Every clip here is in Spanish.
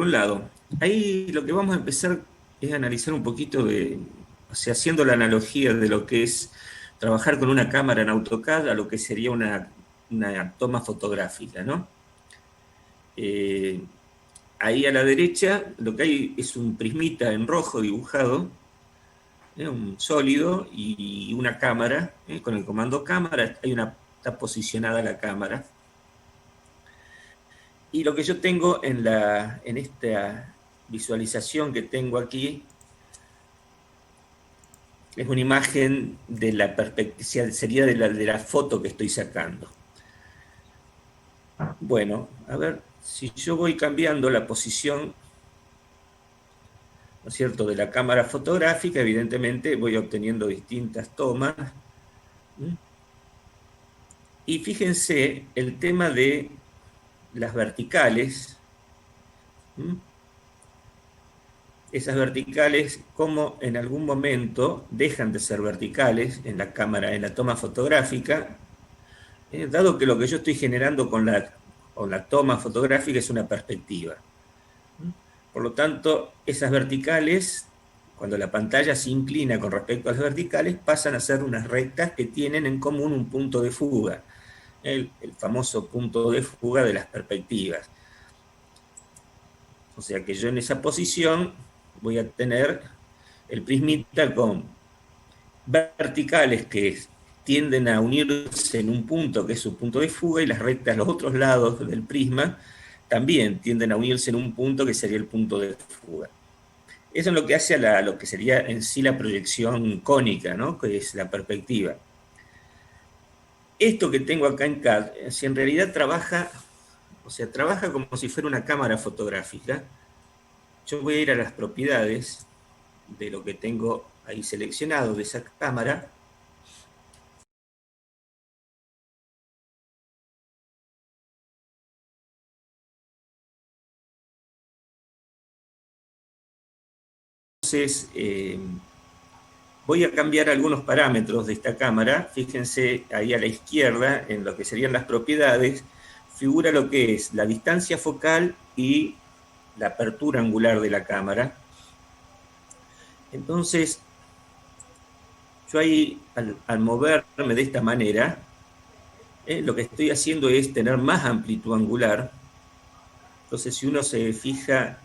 por un lado. Ahí lo que vamos a empezar es a analizar un poquito o sea, haciendo la analogía de lo que es trabajar con una cámara en AutoCAD a lo que sería una toma fotográfica, ¿no? Eh, Ahí a la derecha lo que hay es un prismita en rojo dibujado, un sólido y una cámara, con el comando cámara está posicionada la cámara. Y lo que yo tengo en esta visualización que tengo aquí es una imagen de la perspectiva, sería de la foto que estoy sacando. Bueno, a ver, si yo voy cambiando la posición, ¿no es cierto?, de la cámara fotográfica, evidentemente voy obteniendo distintas tomas. ¿Mm? Y fíjense el tema de las verticales. ¿Mm? Esas verticales, como en algún momento dejan de ser verticales en la cámara, en la toma fotográfica, dado que lo que yo estoy generando con la toma fotográfica es una perspectiva. Por lo tanto, esas verticales, cuando la pantalla se inclina con respecto a las verticales, pasan a ser unas rectas que tienen en común un punto de fuga, el famoso punto de fuga de las perspectivas. O sea que yo en esa posición voy a tener el prismita con verticales que tienden a unirse en un punto que es su punto de fuga, y las rectas, los otros lados del prisma, también tienden a unirse en un punto que sería el punto de fuga. Eso es lo que hace a lo que sería en sí la proyección cónica, ¿no?, que es la perspectiva. Esto que tengo acá en CAD, si en realidad trabaja, o sea, trabaja como si fuera una cámara fotográfica. Yo voy a ir a las propiedades de lo que tengo ahí seleccionado de esa cámara. Entonces, voy a cambiar algunos parámetros de esta cámara. Fíjense ahí a la izquierda, en lo que serían las propiedades, figura lo que es la distancia focal y la apertura angular de la cámara. Entonces, yo ahí, al moverme de esta manera, lo que estoy haciendo es tener más amplitud angular. Entonces, si uno se fija,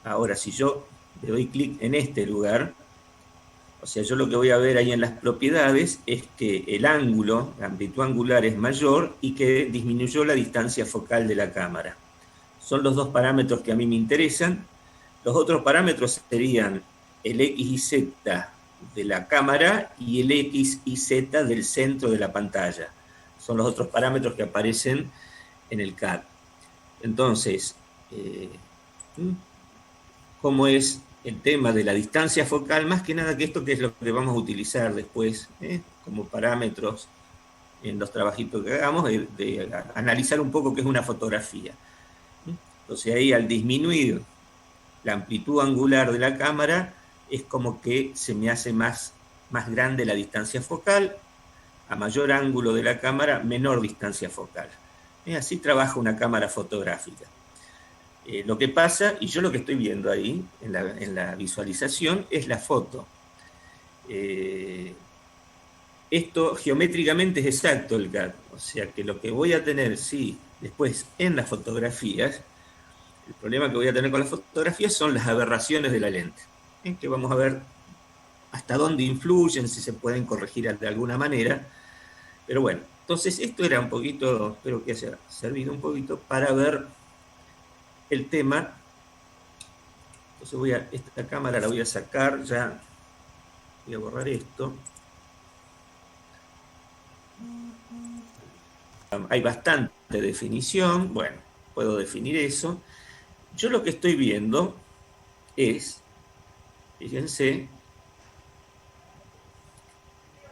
ahora si yo le doy clic en este lugar, o sea, yo lo que voy a ver ahí en las propiedades es que el ángulo, la amplitud angular es mayor y que disminuyó la distancia focal de la cámara. Son los dos parámetros que a mí me interesan. Los otros parámetros serían el X y Z de la cámara y el X y Z del centro de la pantalla. Son los otros parámetros que aparecen en el CAD. Entonces, ¿cómo es el tema de la distancia focal? Más que nada que esto, que es lo que vamos a utilizar después como parámetros en los trabajitos que hagamos, de analizar un poco qué es una fotografía. Entonces ahí, al disminuir la amplitud angular de la cámara, es como que se me hace más grande la distancia focal. A mayor ángulo de la cámara, menor distancia focal. Así trabaja una cámara fotográfica. Lo que pasa, y yo lo que estoy viendo ahí en la visualización, es la foto. Esto geométricamente es exacto el CAD, o sea que lo que voy a tener, sí, después en las fotografías, el problema que voy a tener con las fotografías son las aberraciones de la lente, que vamos a ver hasta dónde influyen, si se pueden corregir de alguna manera. Pero bueno, entonces esto era un poquito, espero que haya servido un poquito para ver el tema. Entonces esta cámara la voy a sacar, ya voy a borrar esto. Hay bastante definición, bueno, puedo definir eso. Yo lo que estoy viendo es, fíjense,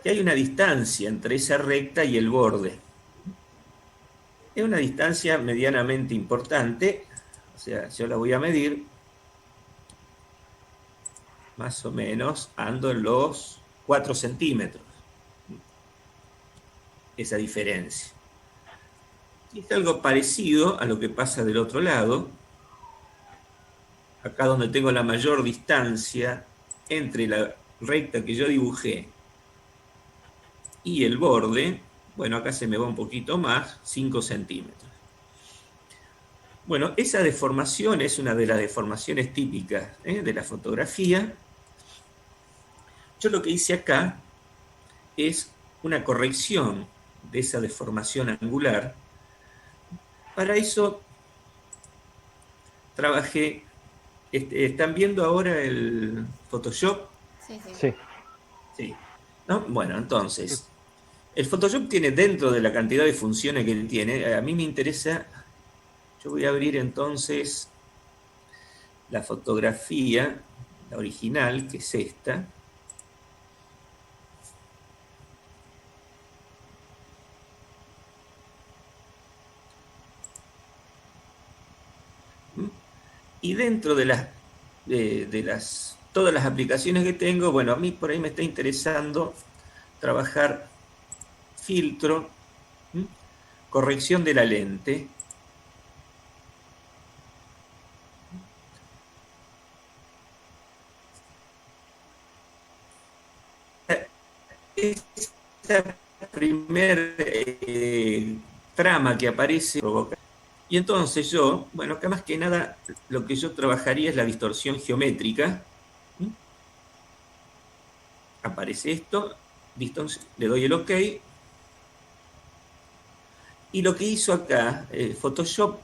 que hay una distancia entre esa recta y el borde. Es una distancia medianamente importante, o sea, yo la voy a medir, más o menos ando en los 4 centímetros, esa diferencia. Y es algo parecido a lo que pasa del otro lado. acá donde tengo la mayor distancia entre la recta que yo dibujé y el borde, bueno, acá se me va un poquito más, 5 centímetros. Bueno, esa deformación es una de las deformaciones típicas de la fotografía. Yo lo que hice acá es una corrección de esa deformación angular. Para eso trabajé, ¿están viendo ahora el Photoshop? Sí, sí. Sí. Sí. ¿No? Bueno, entonces, el Photoshop tiene dentro de la cantidad de funciones que tiene, a mí me interesa, yo voy a abrir entonces la fotografía, la original, que es esta. Y dentro de todas las aplicaciones que tengo, bueno, a mí por ahí me está interesando trabajar filtro, ¿m? Corrección de la lente. Esa primer trama que aparece provoca. Y entonces yo, bueno, que más que nada lo que yo trabajaría es la distorsión geométrica. ¿M? Aparece esto, le doy el OK. Y lo que hizo acá, Photoshop,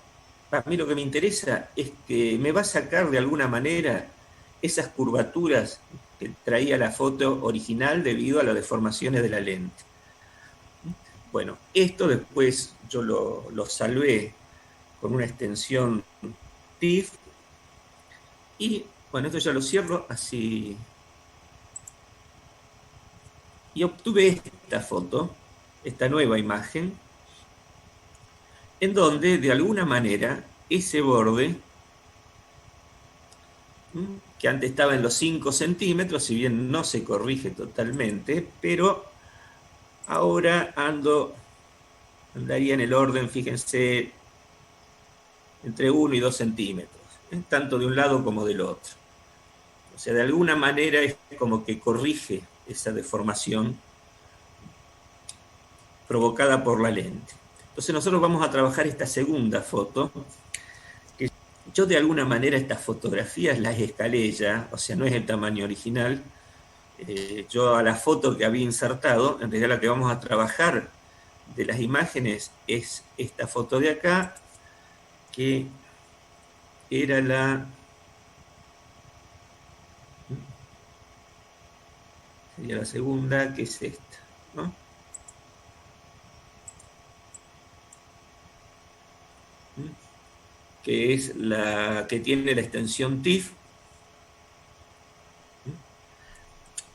a mí lo que me interesa es que me va a sacar de alguna manera esas curvaturas que traía la foto original debido a las deformaciones de la lente. Bueno, esto después yo lo salvé con una extensión TIFF y bueno, esto ya lo cierro así. Y obtuve esta foto, esta nueva imagen, en donde de alguna manera ese borde, que antes estaba en los 5 centímetros, si bien no se corrige totalmente, pero ahora andaría en el orden, fíjense, entre 1 y 2 centímetros, tanto de un lado como del otro. O sea, de alguna manera es como que corrige esa deformación provocada por la lente. Entonces nosotros vamos a trabajar esta segunda foto, que yo de alguna manera estas fotografías las escalé ya, o sea, no es el tamaño original. Yo a la foto que había insertado, en realidad la que vamos a trabajar de las imágenes es esta foto de acá, que era sería la segunda, que es esta, ¿no? Que es la que tiene la extensión TIFF.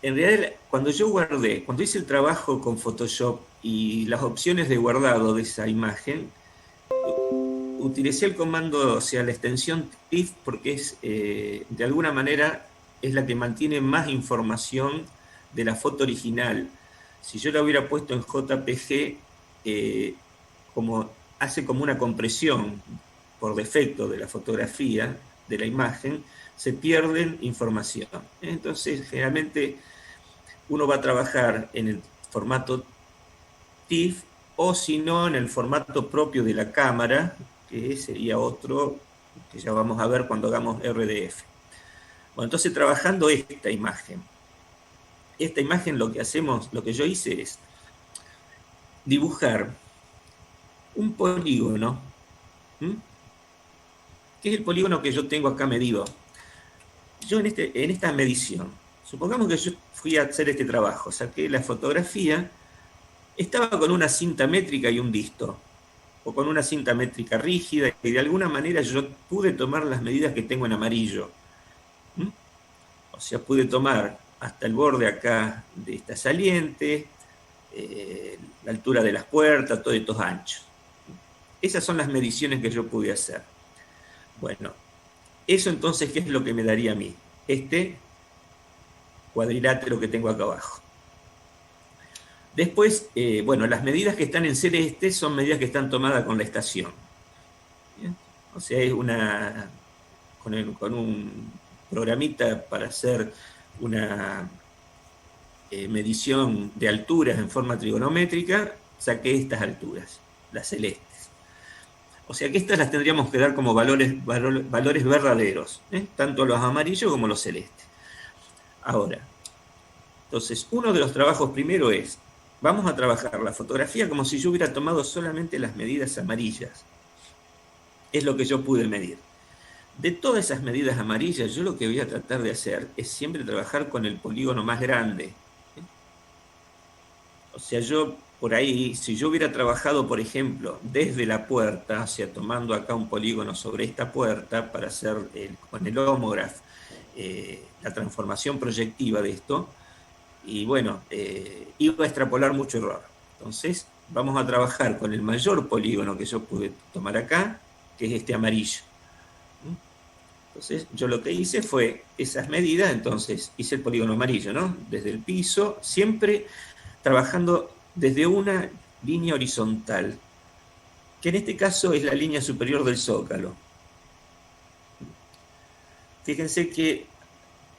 En realidad, cuando yo guardé, cuando hice el trabajo con Photoshop y las opciones de guardado de esa imagen, utilicé el comando, o sea, la extensión TIFF, porque es, de alguna manera, es la que mantiene más información de la foto original. Si yo la hubiera puesto en JPG, como hace como una compresión por defecto de la fotografía, de la imagen, se pierden información. Entonces, generalmente uno va a trabajar en el formato TIFF o si no en el formato propio de la cámara, que sería otro que ya vamos a ver cuando hagamos RDF. Bueno, entonces trabajando esta imagen lo que hacemos, lo que yo hice es dibujar un polígono, que es el polígono que yo tengo acá medido. Yo en esta medición, supongamos que yo fui a hacer este trabajo, saqué la fotografía, estaba con una cinta métrica y un disto, o con una cinta métrica rígida, y de alguna manera yo pude tomar las medidas que tengo en amarillo. O sea, pude tomar hasta el borde acá de esta saliente, la altura de las puertas, todos estos anchos. Esas son las mediciones que yo pude hacer. Bueno, eso entonces, ¿qué es lo que me daría a mí? Este cuadrilátero que tengo acá abajo. Después, bueno, las medidas que están en celeste son medidas que están tomadas con la estación. ¿Bien? O sea, es una con un programita para hacer una medición de alturas en forma trigonométrica, saqué estas alturas, las celestes. O sea que estas las tendríamos que dar como valores verdaderos, tanto los amarillos como los celestes. Ahora, entonces, uno de los trabajos primero es, vamos a trabajar la fotografía como si yo hubiera tomado solamente las medidas amarillas. Es lo que yo pude medir. De todas esas medidas amarillas, yo lo que voy a tratar de hacer es siempre trabajar con el polígono más grande. O sea, yo por ahí, si yo hubiera trabajado, por ejemplo, desde la puerta, o sea, tomando acá un polígono sobre esta puerta para hacer con el homógrafo la transformación proyectiva de esto, y bueno, iba a extrapolar mucho error. Entonces, vamos a trabajar con el mayor polígono que yo pude tomar acá, que es este amarillo. Entonces, yo lo que hice fue esas medidas, entonces hice el polígono amarillo, ¿no? Desde el piso, siempre trabajando desde una línea horizontal, que en este caso es la línea superior del zócalo. Fíjense que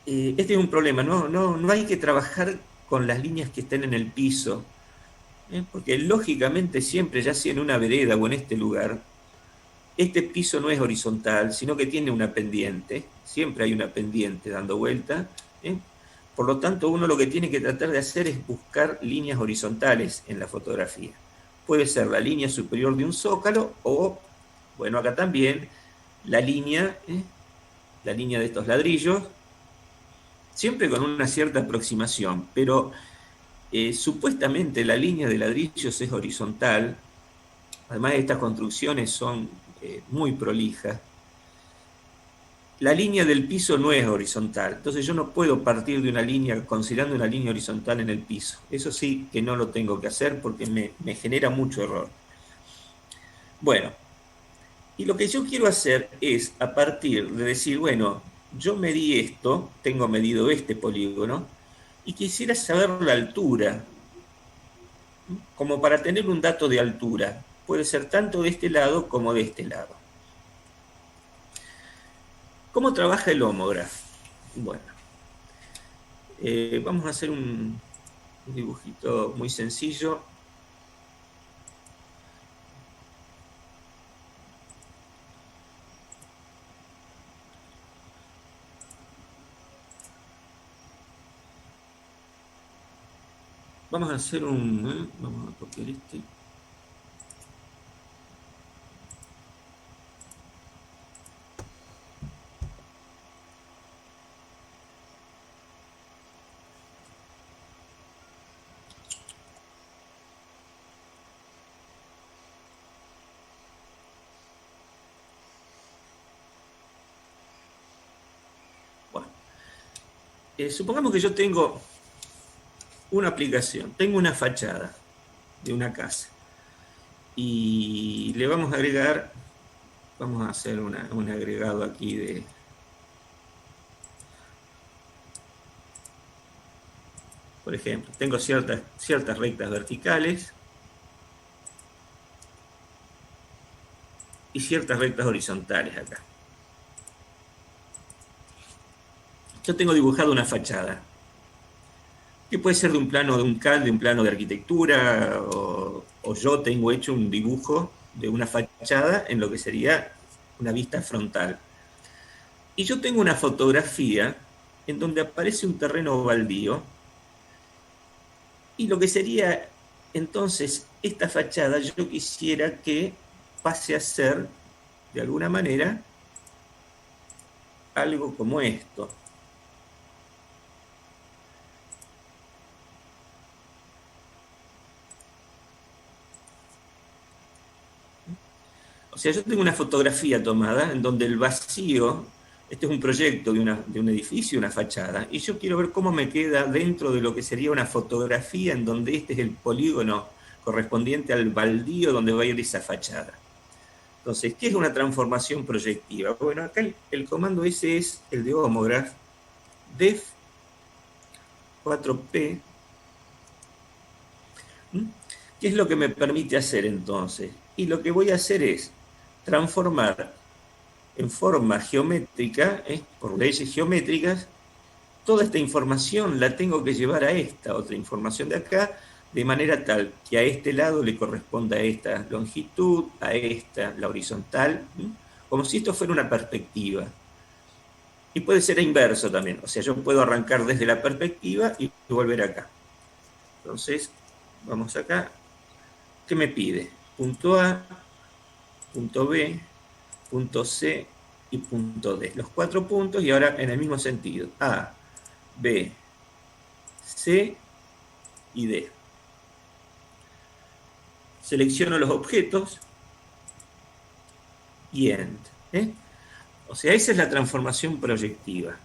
este es un problema, no hay que trabajar con las líneas que estén en el piso, porque lógicamente siempre, ya sea en una vereda o en este lugar, este piso no es horizontal, sino que tiene una pendiente, siempre hay una pendiente dando vuelta, ¿eh? Por lo tanto, uno lo que tiene que tratar de hacer es buscar líneas horizontales en la fotografía. Puede ser la línea superior de un zócalo o, bueno, acá también la línea de estos ladrillos, siempre con una cierta aproximación, pero supuestamente la línea de ladrillos es horizontal. Además, estas construcciones son muy prolijas. La línea del piso no es horizontal, entonces yo no puedo partir de una línea considerando una línea horizontal en el piso. Eso sí que no lo tengo que hacer porque me genera mucho error. Bueno, y lo que yo quiero hacer es, a partir de decir, bueno, yo medí esto, tengo medido este polígono, y quisiera saber la altura, como para tener un dato de altura. Puede ser tanto de este lado como de este lado. ¿Cómo trabaja el homógrafo? Bueno, vamos a hacer un dibujito muy sencillo. Vamos a hacer vamos a copiar este. Bueno, supongamos que yo tengo una aplicación, tengo una fachada de una casa y le vamos a agregar, vamos a hacer un agregado aquí de, por ejemplo, tengo ciertas rectas verticales y ciertas rectas horizontales acá. Yo tengo dibujado una fachada, que puede ser de un plano de un CAD, de un plano de arquitectura, o yo tengo hecho un dibujo de una fachada en lo que sería una vista frontal. Y yo tengo una fotografía en donde aparece un terreno baldío, y lo que sería entonces esta fachada, yo quisiera que pase a ser, de alguna manera, algo como esto. O sea, yo tengo una fotografía tomada en donde el vacío, este es un proyecto de un edificio, una fachada, y yo quiero ver cómo me queda dentro de lo que sería una fotografía en donde este es el polígono correspondiente al baldío donde va a ir esa fachada. Entonces, ¿qué es una transformación proyectiva? Bueno, acá el comando ese es el de homógrafo, def 4P. ¿Qué es lo que me permite hacer entonces? Y lo que voy a hacer es transformar en forma geométrica, por leyes geométricas, toda esta información la tengo que llevar a esta otra información de acá, de manera tal que a este lado le corresponda esta longitud, a esta la horizontal, como si esto fuera una perspectiva. Y puede ser inverso también, o sea, yo puedo arrancar desde la perspectiva y volver acá. Entonces, vamos acá. ¿Qué me pide? Punto A, punto B, punto C y punto D. Los 4 puntos y ahora en el mismo sentido. A, B, C y D. Selecciono los objetos y End. O sea, esa es la transformación proyectiva.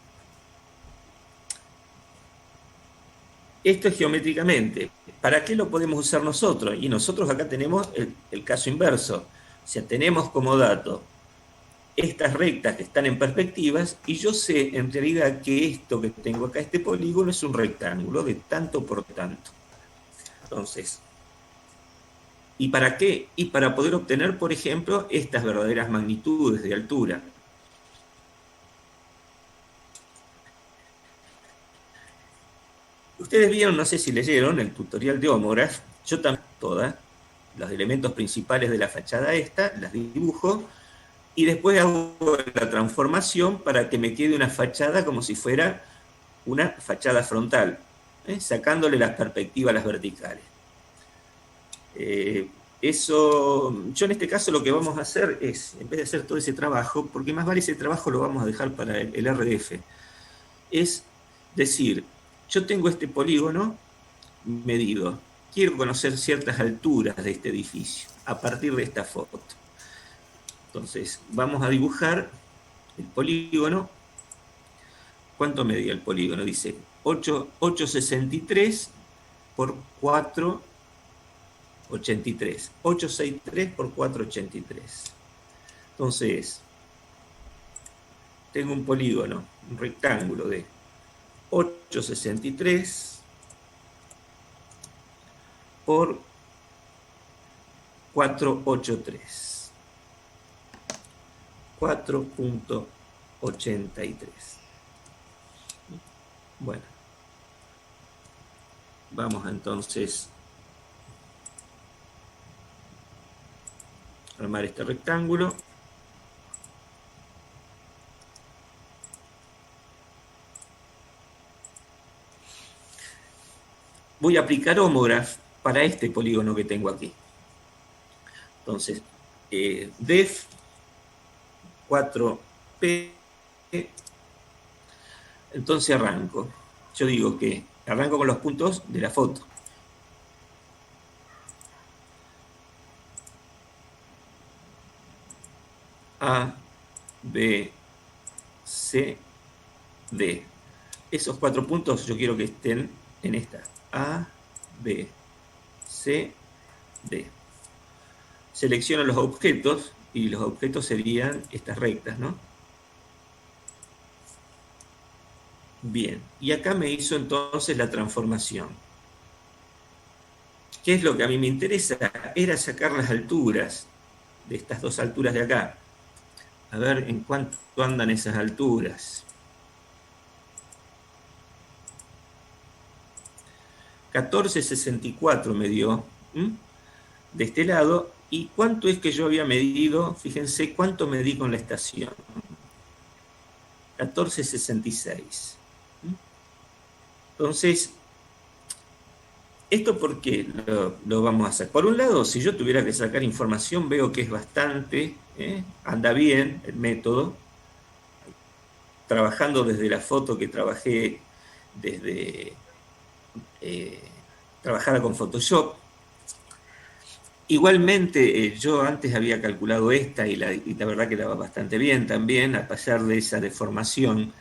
Esto es geométricamente. ¿Para qué lo podemos usar nosotros? Y nosotros acá tenemos el caso inverso. O sea, tenemos como dato estas rectas que están en perspectivas y yo sé en realidad que esto que tengo acá, este polígono, es un rectángulo de tanto por tanto. Entonces, ¿y para qué? Y para poder obtener, por ejemplo, estas verdaderas magnitudes de altura. Ustedes vieron, no sé si leyeron, el tutorial de Homograph. Yo también, todas, los elementos principales de la fachada esta, las dibujo, y después hago la transformación para que me quede una fachada como si fuera una fachada frontal, sacándole las perspectivas a las verticales. Eso, yo en este caso lo que vamos a hacer es, en vez de hacer todo ese trabajo, porque más vale ese trabajo lo vamos a dejar para el RDF, es decir, yo tengo este polígono medido, quiero conocer ciertas alturas de este edificio a partir de esta foto. Entonces, vamos a dibujar el polígono. ¿Cuánto medía el polígono? Dice 863 por 483. 863 por 483. Entonces, tengo un polígono, un rectángulo de 863 por 483. 4.83. Bueno, vamos entonces a armar este rectángulo. Voy a aplicar Homograph para este polígono que tengo aquí. Entonces, def 4p. Entonces arranco. Yo digo que arranco con los puntos de la foto. A, B, C, D. Esos 4 puntos yo quiero que estén en esta. A, B, C, D. Selecciono los objetos y los objetos serían estas rectas, ¿no? Bien, y acá me hizo entonces la transformación. ¿Qué es lo que a mí me interesa? Era sacar las alturas de estas dos alturas de acá. A ver en cuánto andan esas alturas. 1464 me dio de este lado. ¿Y cuánto es que yo había medido? Fíjense cuánto medí con la estación. 1466. Entonces, ¿esto por qué lo vamos a hacer? Por un lado, si yo tuviera que sacar información, veo que es bastante, anda bien el método. Trabajando desde la foto que trabajé desde trabajara con Photoshop. Igualmente, yo antes había calculado esta y la verdad que daba bastante bien también, a pesar de esa deformación.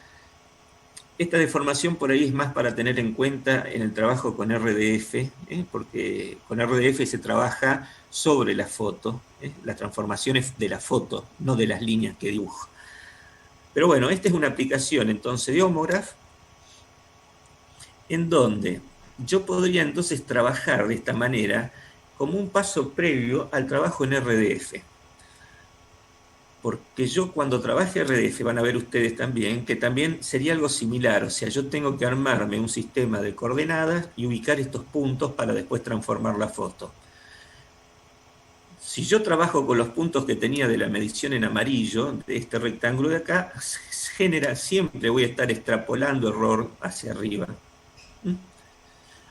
Esta deformación por ahí es más para tener en cuenta en el trabajo con RDF, porque con RDF se trabaja sobre la foto, las transformaciones de la foto, no de las líneas que dibujo. Pero bueno, esta es una aplicación entonces de Homograph, en donde yo podría entonces trabajar de esta manera como un paso previo al trabajo en RDF. porque yo cuando trabaje RDF, van a ver ustedes también, que también sería algo similar, o sea, yo tengo que armarme un sistema de coordenadas y ubicar estos puntos para después transformar la foto. Si yo trabajo con los puntos que tenía de la medición en amarillo, de este rectángulo de acá, siempre voy a estar extrapolando error hacia arriba. ¿Mm?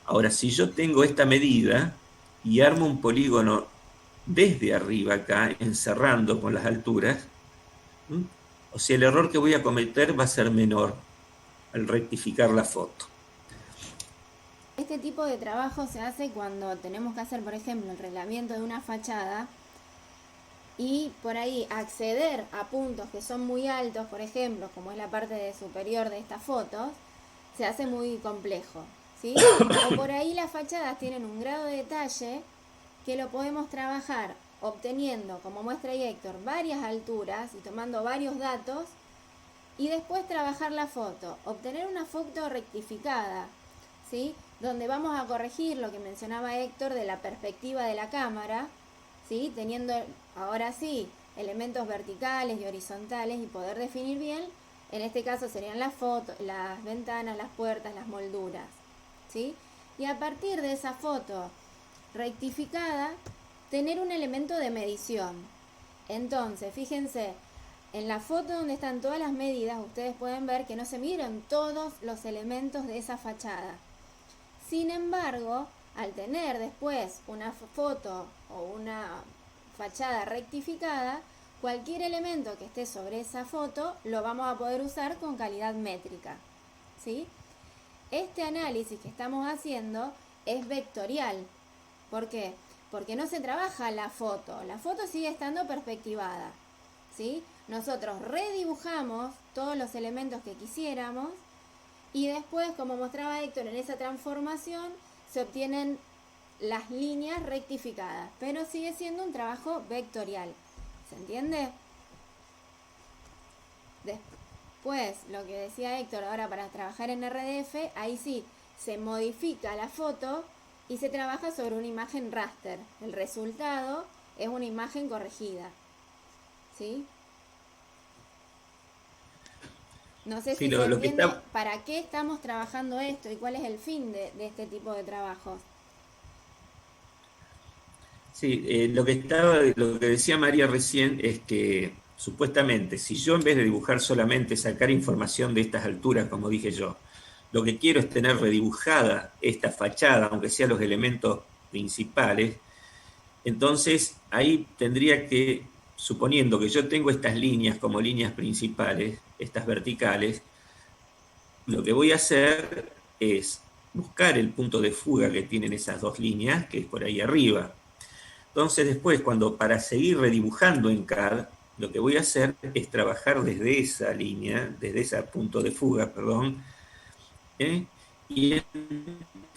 Ahora, si yo tengo esta medida y armo un polígono desde arriba acá, encerrando con las alturas, ¿Mm? O sea, el error que voy a cometer va a ser menor al rectificar la foto. Este tipo de trabajo se hace cuando tenemos que hacer, por ejemplo, el reglamiento de una fachada y por ahí acceder a puntos que son muy altos, por ejemplo, como es la parte superior de estas fotos, se hace muy complejo, ¿sí? O por ahí las fachadas tienen un grado de detalle que lo podemos trabajar obteniendo, como muestra ahí Héctor, varias alturas y tomando varios datos y después trabajar la foto, obtener una foto rectificada, ¿sí? Donde vamos a corregir lo que mencionaba Héctor de la perspectiva de la cámara, ¿sí? Teniendo ahora sí elementos verticales y horizontales y poder definir bien, en este caso serían las fotos, las ventanas, las puertas, las molduras, ¿sí? Y a partir de esa foto rectificada, tener un elemento de medición. Entonces, fíjense, en la foto donde están todas las medidas, ustedes pueden ver que no se midieron todos los elementos de esa fachada. Sin embargo, al tener después una foto o una fachada rectificada, cualquier elemento que esté sobre esa foto lo vamos a poder usar con calidad métrica, ¿sí? Este análisis que estamos haciendo es vectorial. ¿Por qué? Porque no se trabaja la foto sigue estando perspectivada, ¿sí? Nosotros redibujamos todos los elementos que quisiéramos y después, como mostraba Héctor, en esa transformación se obtienen las líneas rectificadas, pero sigue siendo un trabajo vectorial. ¿Se entiende? Después, lo que decía Héctor, ahora para trabajar en RDF, ahí sí, se modifica la foto y se trabaja sobre una imagen raster. El resultado es una imagen corregida. ¿Sí? No sé Sí, si se lo que entiende está, para qué estamos trabajando esto y cuál es el fin de este tipo de trabajos. sí, lo que decía María recién es que supuestamente, si yo en vez de dibujar solamente sacar información de estas alturas, como dije yo, lo que quiero es tener redibujada esta fachada, aunque sean los elementos principales, entonces ahí tendría que, suponiendo que yo tengo estas líneas como líneas principales, estas verticales, lo que voy a hacer es buscar el punto de fuga que tienen esas dos líneas, que es por ahí arriba. Entonces después, cuando para seguir redibujando en CAD, lo que voy a hacer es trabajar desde esa línea, desde ese punto de fuga, perdón, ¿eh? Y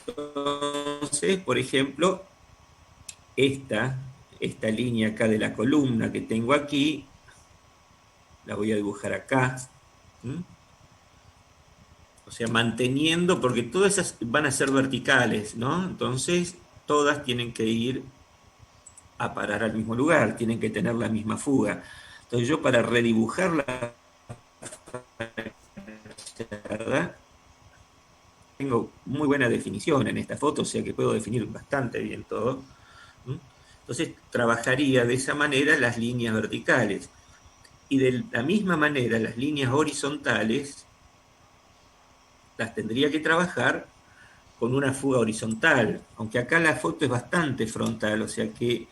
entonces, por ejemplo, esta línea acá de la columna que tengo aquí, la voy a dibujar acá, ¿m? O sea, manteniendo, porque todas esas van a ser verticales, ¿no? Entonces, todas tienen que ir a parar al mismo lugar, tienen que tener la misma fuga. Entonces, yo para redibujar la verdad, tengo muy buena definición en esta foto, o sea que puedo definir bastante bien todo. ¿M? Entonces, trabajaría de esa manera las líneas verticales. Y de la misma manera, las líneas horizontales las tendría que trabajar con una fuga horizontal, aunque acá la foto es bastante frontal, o sea que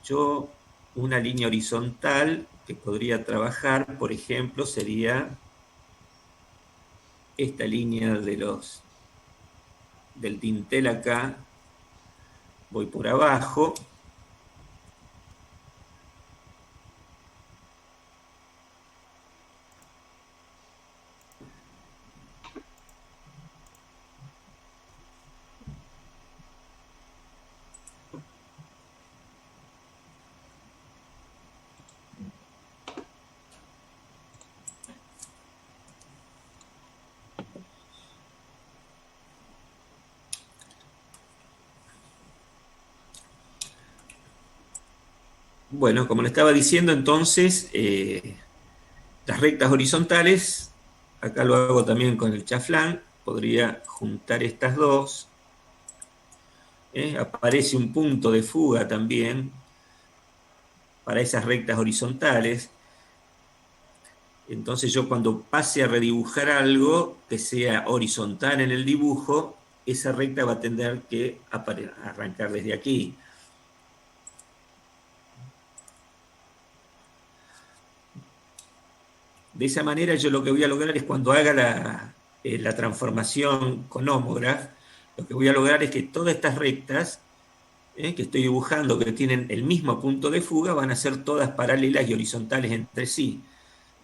yo una línea horizontal que podría trabajar, por ejemplo, sería esta línea del dintel acá, voy por abajo, Bueno, como le estaba diciendo, entonces, las rectas horizontales, acá lo hago también con el chaflán, podría juntar estas dos, aparece un punto de fuga también para esas rectas horizontales. Entonces yo cuando pase a redibujar algo que sea horizontal en el dibujo, esa recta va a tener que arrancar desde aquí. De esa manera yo lo que voy a lograr es cuando haga la transformación con Homograph, lo que voy a lograr es que todas estas rectas que estoy dibujando, que tienen el mismo punto de fuga, van a ser todas paralelas y horizontales entre sí.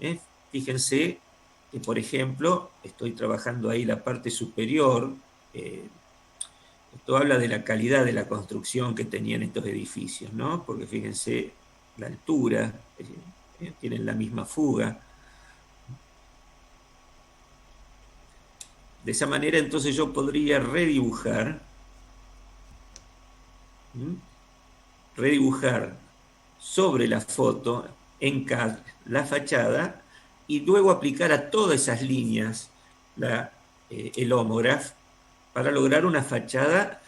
¿eh? Fíjense que, por ejemplo, estoy trabajando ahí la parte superior. Esto habla de la calidad de la construcción que tenían estos edificios, ¿no? Porque fíjense la altura, tienen la misma fuga. De esa manera, entonces yo podría redibujar, ¿m? Redibujar sobre la foto en CAD la fachada y luego aplicar a todas esas líneas el homógrafo para lograr una fachada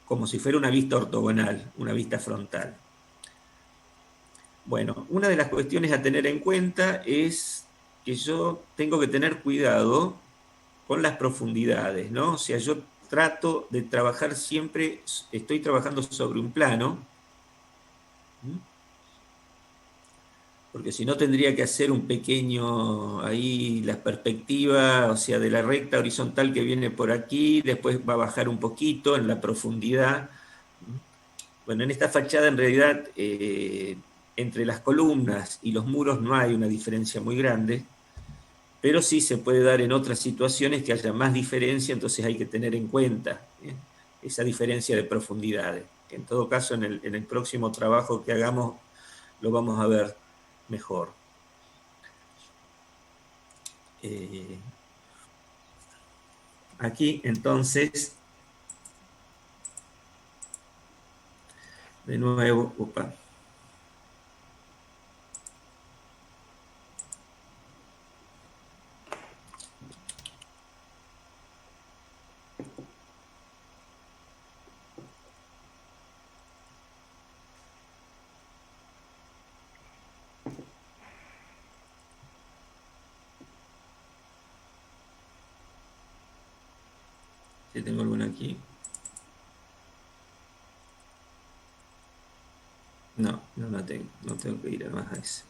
como si fuera una vista ortogonal, una vista frontal. Bueno, una de las cuestiones a tener en cuenta es que yo tengo que tener cuidado con las profundidades, ¿no? O sea, yo trato de trabajar siempre, estoy trabajando sobre un plano, porque si no tendría que hacer un pequeño, ahí la perspectiva, o sea, de la recta horizontal que viene por aquí, después va a bajar un poquito en la profundidad. Bueno, en esta fachada en realidad entre las columnas y los muros no hay una diferencia muy grande, pero sí se puede dar en otras situaciones que haya más diferencia, entonces hay que tener en cuenta esa diferencia de profundidades. En todo caso, en el próximo trabajo que hagamos lo vamos a ver mejor. Aquí entonces, de nuevo, opa. Si tengo alguna aquí. No, no la tengo, no tengo que ir a más a ese.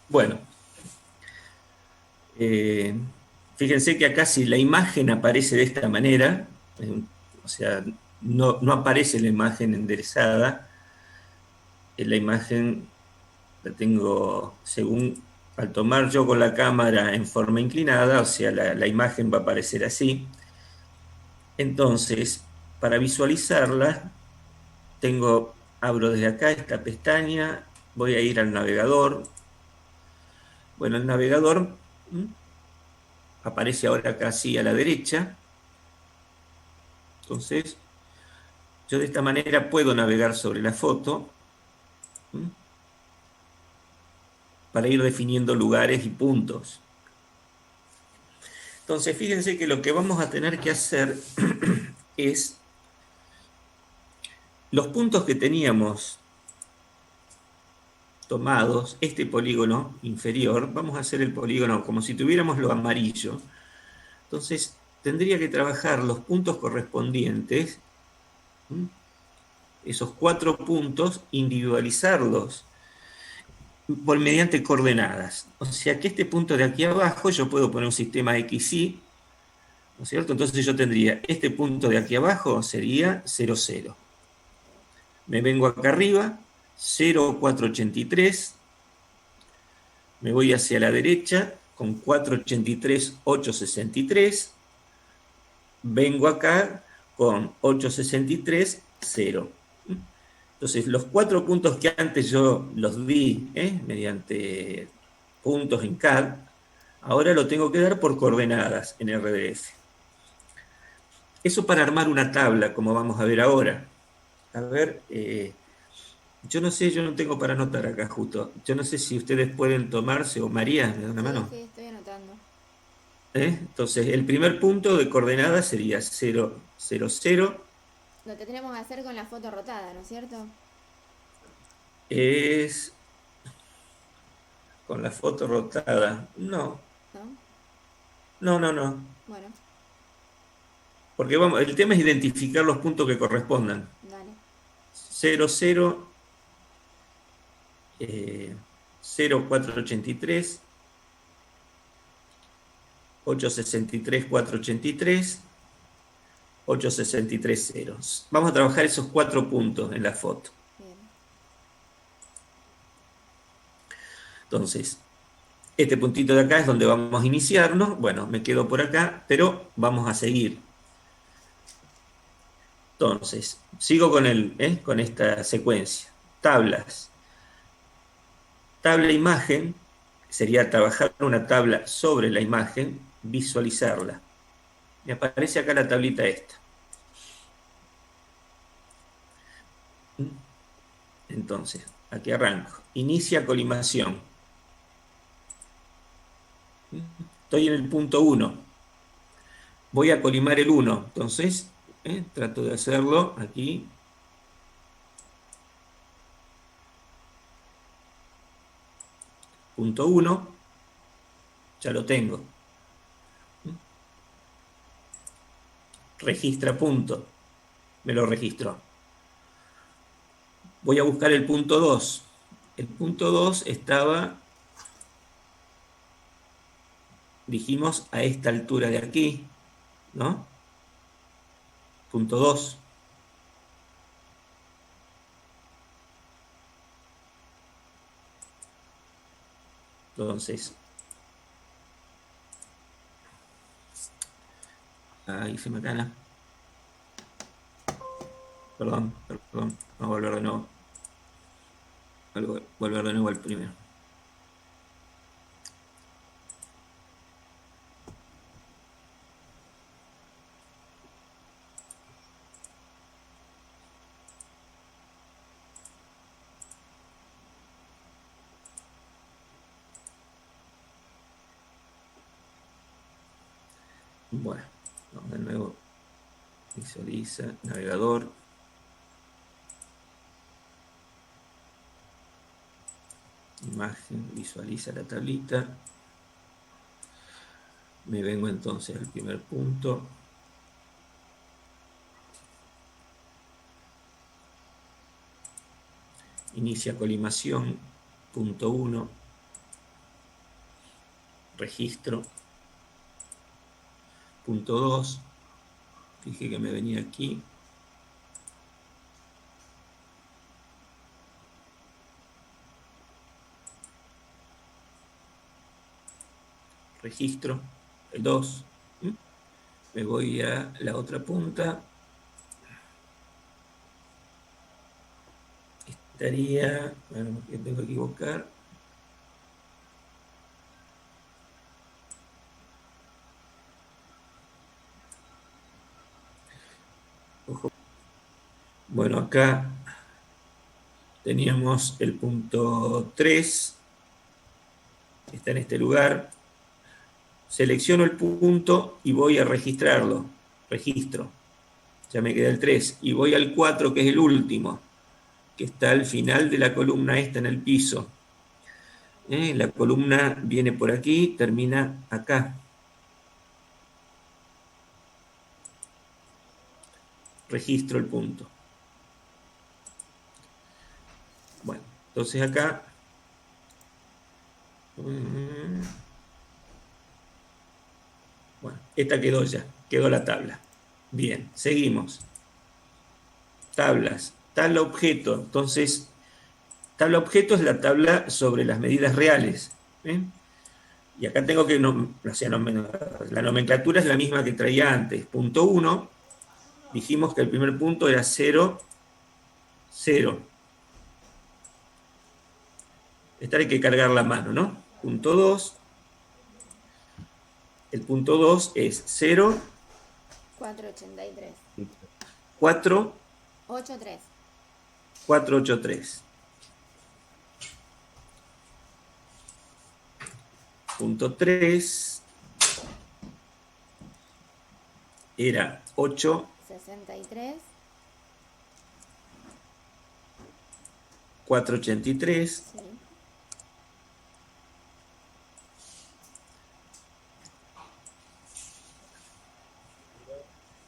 Bueno, fíjense que acá si la imagen aparece de esta manera, o sea, no aparece la imagen enderezada, la imagen la tengo según, al tomar yo con la cámara en forma inclinada, o sea, la imagen va a aparecer así. Entonces, para visualizarla, abro desde acá esta pestaña, voy a ir al navegador. Bueno, el navegador aparece ahora casi a la derecha. Entonces, yo de esta manera puedo navegar sobre la foto para ir definiendo lugares y puntos. Entonces, fíjense que lo que vamos a tener que hacer es los puntos que teníamos tomados, este polígono inferior, vamos a hacer el polígono como si tuviéramos lo amarillo. Entonces, tendría que trabajar los puntos correspondientes, esos 4 puntos, individualizarlos mediante coordenadas. O sea que este punto de aquí abajo yo puedo poner un sistema XY, ¿no es cierto? Entonces yo tendría este punto de aquí abajo sería 0, 0. Me vengo acá arriba, 0, 4, 83. Me voy hacia la derecha con 483, 863. Vengo acá con 863, 0. Entonces, los 4 puntos que antes yo los di mediante puntos en CAD, ahora lo tengo que dar por coordenadas en RDF. Eso para armar una tabla, como vamos a ver ahora. A ver, yo no sé, yo no tengo para anotar acá justo. Yo no sé si ustedes pueden tomarse, o María, ¿me da una Sí, mano? sí, estoy anotando. Entonces, el primer punto de coordenadas sería 0, 0, 0. Lo que tenemos que hacer con la foto rotada, ¿no es cierto? Es con la foto rotada. No, ¿No? no, no, no. Bueno, Porque vamos, el tema es identificar los puntos que correspondan. dale. 0, 0, 0, 483, 863, 483, 863, 0. Vamos a trabajar esos 4 puntos en la foto. Bien. Entonces, este puntito de acá es donde vamos a iniciarnos. Bueno, me quedo por acá, pero vamos a seguir. Entonces, sigo con esta secuencia. Tablas. Tabla imagen sería trabajar una tabla sobre la imagen, visualizarla. Me aparece acá la tablita esta. Entonces, aquí arranco. Inicia colimación. Estoy en el punto 1. Voy a colimar el 1. Entonces, trato de hacerlo aquí. Punto 1. Ya lo tengo. Registra punto. Me lo registró. Voy a buscar el punto 2. El punto 2 estaba, dijimos, a esta altura de aquí, ¿no? Punto 2. Entonces, ahí se me cana. Perdón, perdón. Vamos a volver de nuevo. Volver de nuevo al primero. Bueno, vamos de nuevo. Visualiza, navegador. Imagen, visualiza la tablita. Me vengo entonces al primer punto. Inicia colimación, punto 1. Registro. Punto 2. Fije que me venía aquí. Registro, el 2. Me voy a la otra punta. Estaría, bueno, que tengo que equivocar. Ojo. Bueno, acá teníamos el punto 3. Está en este lugar. Selecciono el punto y voy a registrarlo. Registro. Ya me queda el 3. Y voy al 4, que es el último, que está al final de la columna esta en el piso. La columna viene por aquí, termina acá. Registro el punto. Bueno, entonces acá... Bueno, esta quedó ya, quedó la tabla. Bien, seguimos. Tablas, tabla objeto. Entonces, tabla objeto es la tabla sobre las medidas reales. Y acá tengo que, la nomenclatura es la misma que traía antes. Punto 1, dijimos que el primer punto era 0, 0. Esta hay que cargar la mano, ¿no? Punto 2. El punto 2 es 0, 483. 4, 83. 483. Punto 3 era 8, 63. 483. Sí.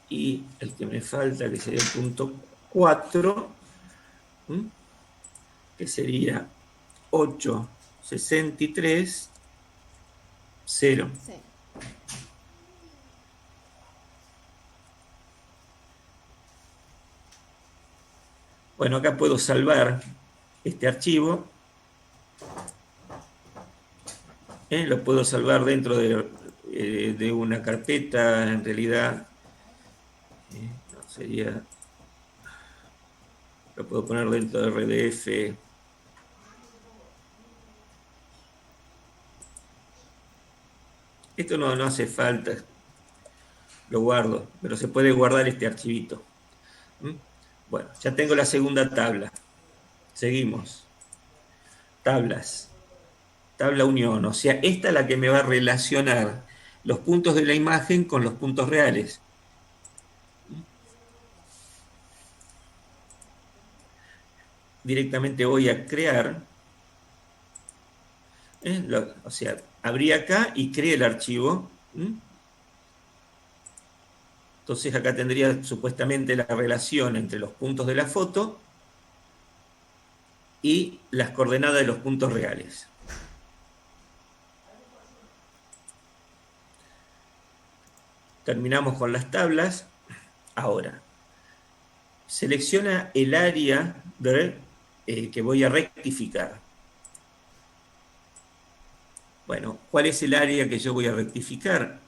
Y el que me falta, que sería el punto 4, que sería 8, 63, 0. Sí. Bueno, acá puedo salvar este archivo. Lo puedo salvar dentro de una carpeta, en realidad. No, sería... Lo puedo poner dentro de RDF. Esto no hace falta. Lo guardo, pero se puede guardar este archivito. Bueno, ya tengo la segunda tabla. Seguimos. Tablas. Tabla unión. O sea, esta es la que me va a relacionar los puntos de la imagen con los puntos reales. Directamente voy a crear. O sea, abrí acá y creé el archivo. Entonces acá tendría supuestamente la relación entre los puntos de la foto y las coordenadas de los puntos reales. Terminamos con las tablas. Ahora, selecciona el área que voy a rectificar. Bueno, ¿cuál es el área que yo voy a rectificar?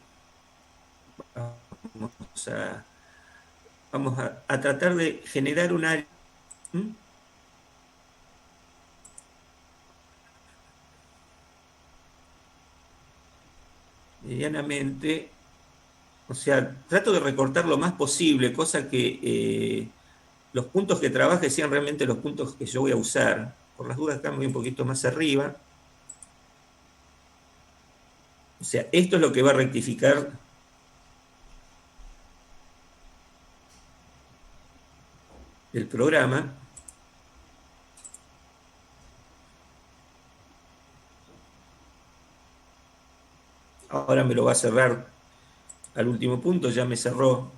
Vamos a tratar de generar un área medianamente, o sea, trato de recortar lo más posible, cosa que los puntos que trabaje sean realmente los puntos que yo voy a usar. Por las dudas acá me voy un poquito más arriba. O sea, esto es lo que va a rectificar el programa. Ahora me lo va a cerrar al último punto, ya me cerró.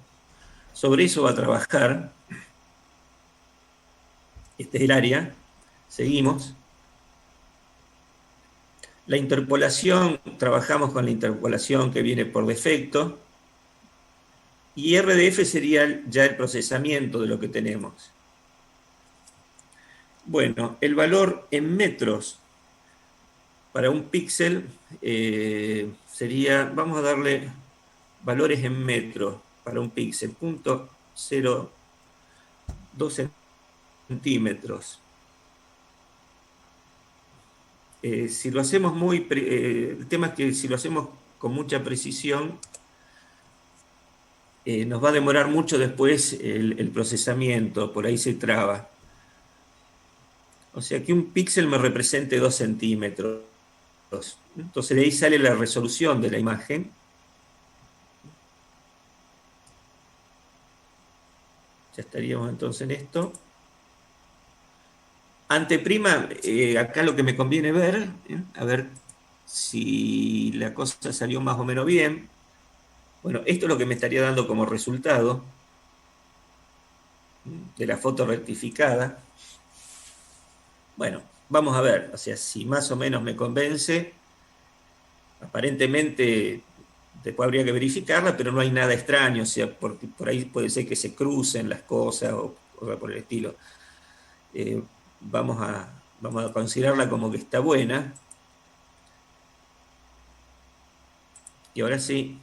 Sobre eso va a trabajar. Este es el área. Seguimos. La interpolación, trabajamos con la interpolación que viene por defecto. Y RDF sería ya el procesamiento de lo que tenemos. Bueno, el valor en metros para un píxel sería, vamos a darle valores en metros para un píxel, 0,02 centímetros. Si lo hacemos el tema es que si lo hacemos con mucha precisión, nos va a demorar mucho después el procesamiento, por ahí se traba. O sea que un píxel me represente 2 centímetros. Entonces de ahí sale la resolución de la imagen. Ya estaríamos entonces en esto. Anteprima, acá lo que me conviene ver, a ver si la cosa salió más o menos bien. Bueno, esto es lo que me estaría dando como resultado de la foto rectificada. Bueno, vamos a ver, o sea, si más o menos me convence. Aparentemente, después habría que verificarla, pero no hay nada extraño, o sea, por ahí puede ser que se crucen las cosas o cosas por el estilo. Vamos a considerarla como que está buena. Y ahora sí,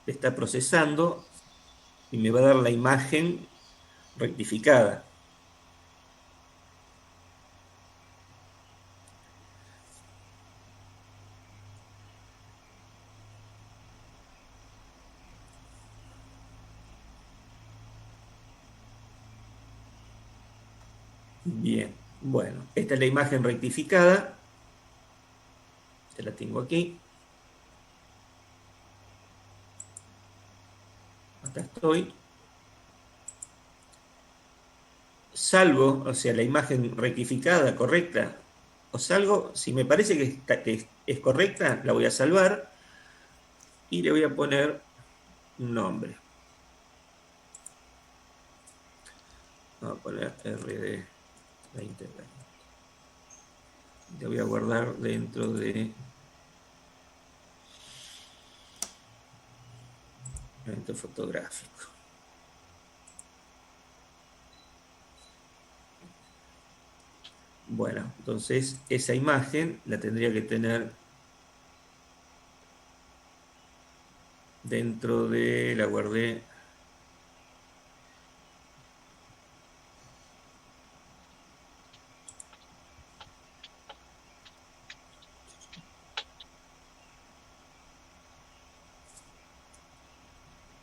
está procesando. y me va a dar la imagen rectificada. Bien, bueno, esta es la imagen rectificada. Ya la tengo aquí. Acá estoy. Salvo, o sea, la imagen rectificada, correcta, o salgo, si me parece que es correcta, la voy a salvar y le voy a poner un nombre. Vamos a poner RD 2020. Le voy a guardar dentro de evento fotográfico. Bueno, entonces esa imagen la tendría que tener dentro de, la guardé.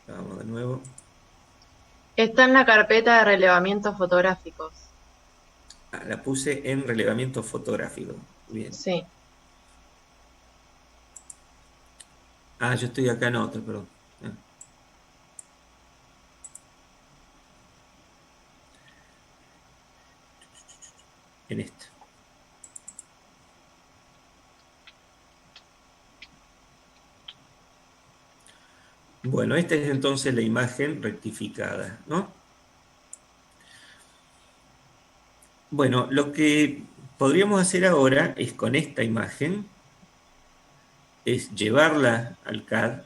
Vamos de nuevo. Está en la carpeta de relevamientos fotográficos. Ah, la puse en relevamiento fotográfico. Bien. Sí. Ah, yo estoy acá en otro, perdón. Ah. En esta. Bueno, esta es entonces la imagen rectificada, ¿no? Bueno, lo que podríamos hacer ahora es con esta imagen, es llevarla al CAD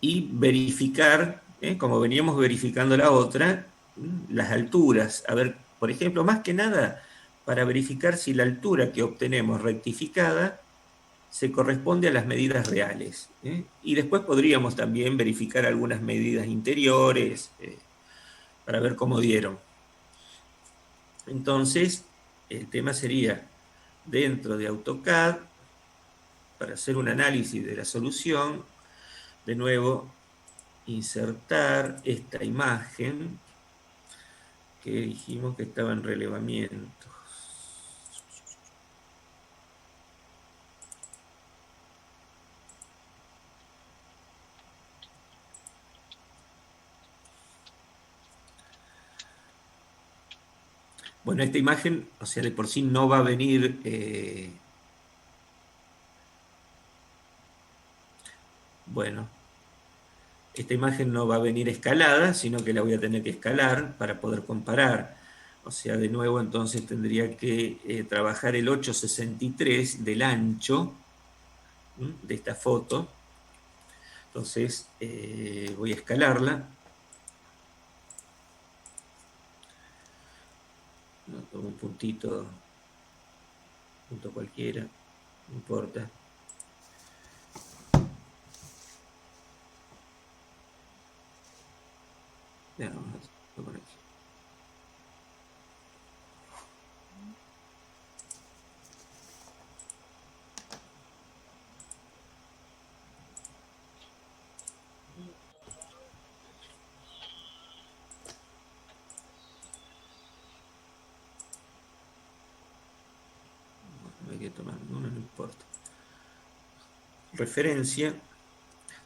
y verificar, como veníamos verificando la otra, las alturas. A ver, por ejemplo, más que nada, para verificar si la altura que obtenemos rectificada se corresponde a las medidas reales. Y después podríamos también verificar algunas medidas interiores para ver cómo dieron. Entonces, el tema sería, dentro de AutoCAD, para hacer un análisis de la solución, de nuevo, insertar esta imagen que dijimos que estaba en relevamiento. Bueno, esta imagen, o sea, de por sí no va a venir... bueno, esta imagen no va a venir escalada, sino que la voy a tener que escalar para poder comparar. O sea, de nuevo, entonces tendría que trabajar el 863 del ancho de esta foto. Entonces, voy a escalarla. No, tomo un puntito, punto cualquiera, no importa. Ya, vamos a poner aquí. No hay que tomar, no importa. Referencia,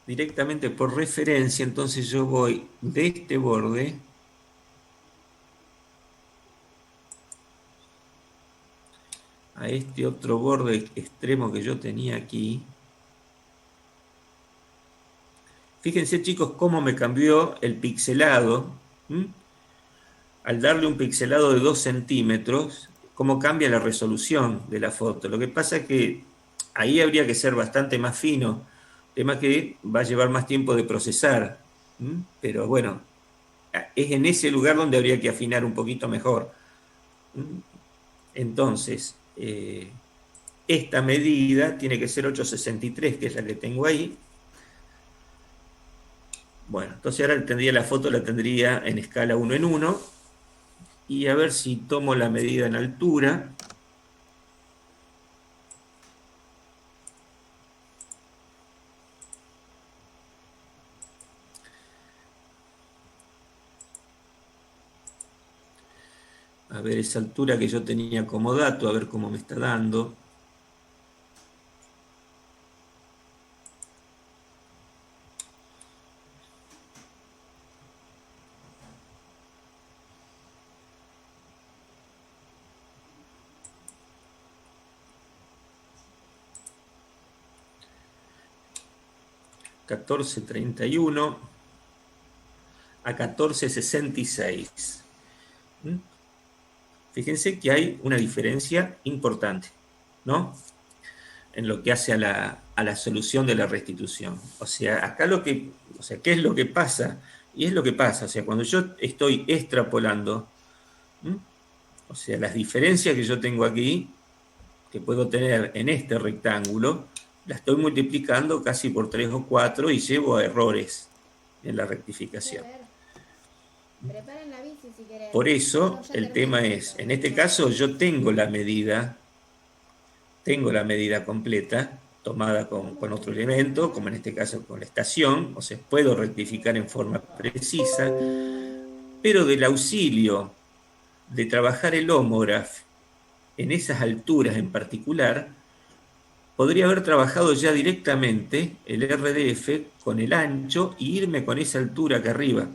directamente por referencia, entonces yo voy de este borde a este otro borde extremo que yo tenía aquí. Fíjense, chicos, cómo me cambió el pixelado. Al darle un pixelado de 2 centímetros, cómo cambia la resolución de la foto. Lo que pasa es que ahí habría que ser bastante más fino, tema que va a llevar más tiempo de procesar. Pero bueno, es en ese lugar donde habría que afinar un poquito mejor. Entonces, esta medida tiene que ser 863, que es la que tengo ahí. Bueno, entonces ahora tendría la foto, la tendría en escala 1 en 1. Y a ver si tomo la medida en altura. A ver esa altura que yo tenía como dato, a ver cómo me está dando. $14.31 a $14.66. ¿Mm? Fíjense que hay una diferencia importante, ¿no? En lo que hace a la solución de la restitución. O sea, acá ¿qué es lo que pasa? Y es lo que pasa, o sea, cuando yo estoy extrapolando, ¿m? O sea, las diferencias que yo tengo aquí, que puedo tener en este rectángulo, las estoy multiplicando casi por 3 o 4 y llevo a errores en la Sí, a rectificación. ver, preparen la bici si querés. Por eso, Ya el tema termino, es, pero en este no sé. caso yo tengo la medida completa tomada con otro elemento, como en este caso con la estación, o sea, puedo rectificar en forma precisa, pero del auxilio de trabajar el homógrafo en esas alturas en particular, podría haber trabajado ya directamente el RDF con el ancho y irme con esa altura acá arriba.